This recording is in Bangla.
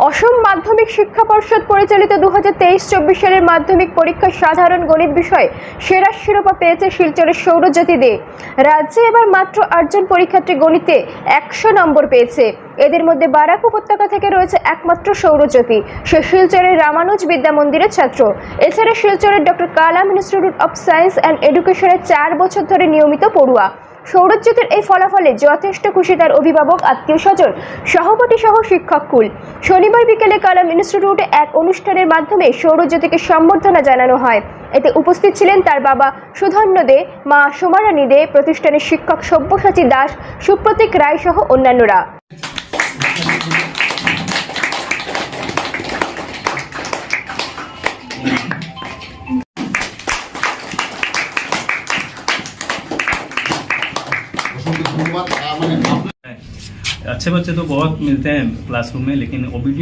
অসম মাধ্যমিক শিক্ষা পর্ষদ পরিচালিত 2023-24 সালের মাধ্যমিক পরীক্ষার সাধারণ গণিত বিষয়ে সেরা শিরোপা পেয়েছে শিলচরের সৌরজ্যোতি দে। রাজ্যে এবার মাত্র 8 জন পরীক্ষার্থী গণিতে 100 নম্বর পেয়েছে। এদের মধ্যে বারাক উপত্যকা থেকে রয়েছে একমাত্র সৌরজ্যোতি। সে শিলচরের রামানুজ বিদ্যা মন্দিরের ছাত্র। এছাড়া শিলচরের doctor Kalam institute of science and এডুকেশনের 4 বছর ধরে নিয়মিত পড়ুয়া। সৌরজ্যোতির এই ফলাফলে যথেষ্ট খুশি তার অভিভাবক, আত্মীয় স্বজন, সহপাঠী সহ শিক্ষক কুল। শনিবার বিকেলে কালাম ইনস্টিটিউটে এক অনুষ্ঠানের মাধ্যমে সৌরজ্যোতিকে সম্বর্ধনা জানানো হয়। এতে উপস্থিত ছিলেন তার বাবা সুধন্য দে, মা সোমারানী দে, প্রতিষ্ঠানের শিক্ষক সব্যসাচী দাস, সুপ্রতীক রায় সহ অন্যান্যরা। अच्छे बच्चे तो बहुत मिलते हैं क्लासरूम में, लेकिन ओबीडी